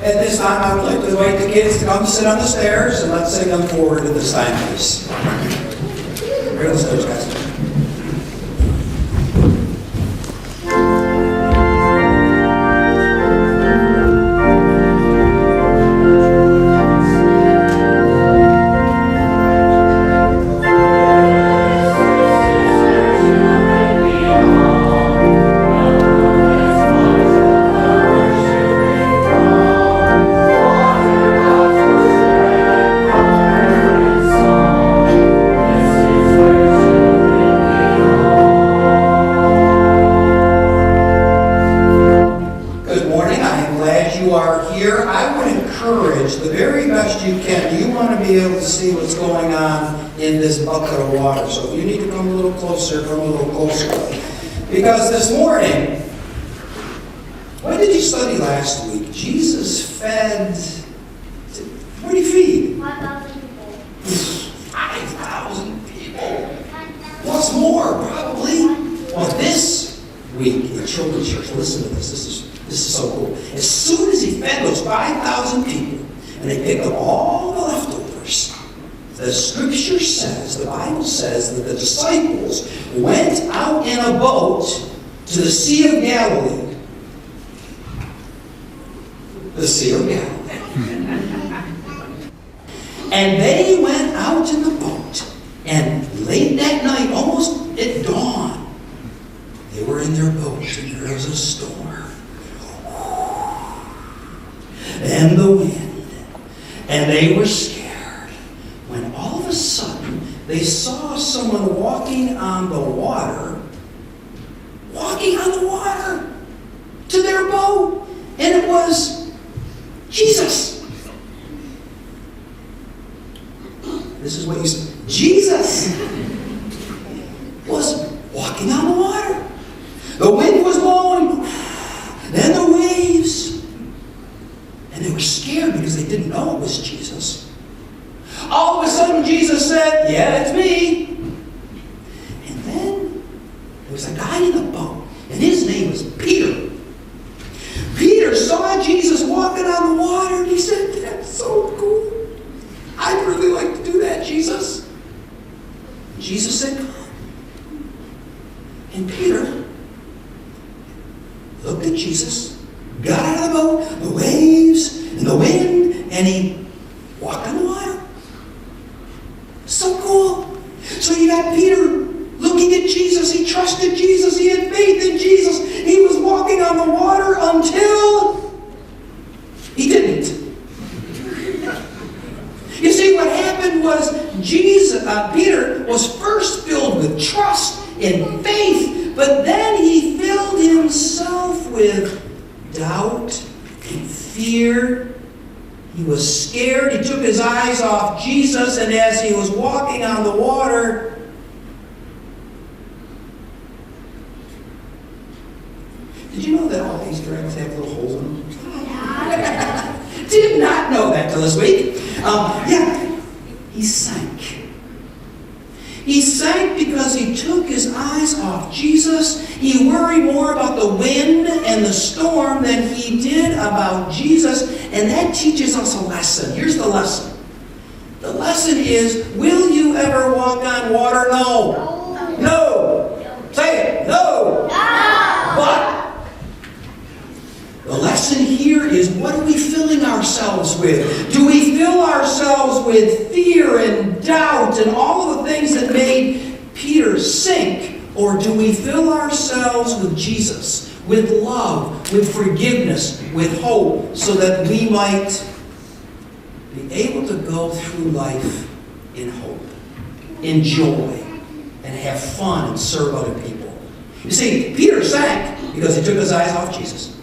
At this time, I would like to invite the kids to come sit on the stairs, and let's sing them forward at this time, please. Here are the stairs, guys. See what's going on in this bucket of water. So if you need to come a little closer, come a little closer. Because this morning, what did you study last week? Jesus fed, what did he feed? 5,000 people. 5,000 people. What's more, probably? Well, this week in Children's Church, listen to this. This is so cool. As soon as he fed those 5,000 people, and they picked up all the leftovers, the scripture says, the Bible says, that the disciples went out in a boat to the Sea of Galilee. The Sea of Galilee. And they went out in the boat, and late that night, almost at dawn, they were in their boat, and there was a storm. And the wind. And they were scared. When all of a sudden, they saw someone walking on the water to their boat. And it was Jesus. This is what you said. Jesus was walking on the water. The wind was blowing. Then the waves. And they were scared because they didn't know it was Jesus. All of a sudden, Jesus said, "Yeah, it's me." And then there was a guy in the boat, and his name was Peter. Peter saw Jesus walking on the water, and he said, "That's so cool. I'd really like to do that, Jesus." And Jesus said, "Come." And Peter looked at Jesus, got out of the boat, the waves and the wind, and he walked on the water. So cool. So you got Peter looking at Jesus. He trusted Jesus. He had faith in Jesus. He was walking on the water until he didn't. You see, what happened was Peter was first filled with trust and faith, but then he filled himself with doubt and fear. He was scared. He took his eyes off Jesus, and as he was walking on the water, did you know that all these drinks have little holes in them? Did not know that till this week. He sank. He sank because he took his eyes off Jesus. He worried more about the wind and the storm than he did about Jesus. And that teaches us a lesson. Here's the lesson. The lesson is, will you ever walk on water? No. No. Say it. No. But the lesson here is, what are we filling ourselves with? Do we fill ourselves with fear and doubt and all of the things that made Peter sink? Or do we fill ourselves with Jesus, with love, with forgiveness, with hope, so that we might be able to go through life in hope, in joy, and have fun and serve other people? You see, Peter sank because he took his eyes off Jesus.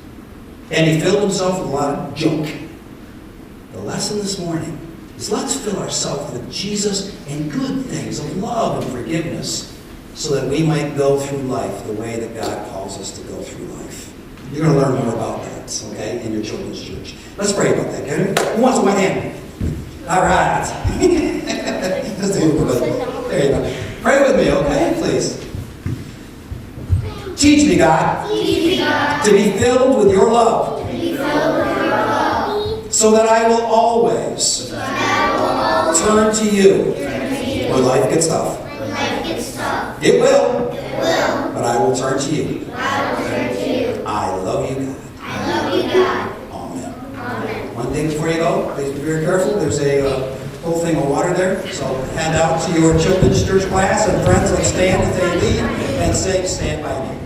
And he filled himself with a lot of junk. The lesson this morning is, let's fill ourselves with Jesus and good things of love and forgiveness, so that we might go through life the way that God calls us to go through life. You're going to learn more about that, okay, in your children's church. Let's pray about that, can we? Who wants a white hand? All right. There you go. Pray with me, okay, please. Teach me, God, to be filled with your love, so that I will always turn to you when life gets tough. It will. But I will turn to you. I love you, God. Amen. One thing before you go, please be very careful. There's a whole thing of water there. So hand out to your children's church class and friends and stand as they lead and say, stand by me.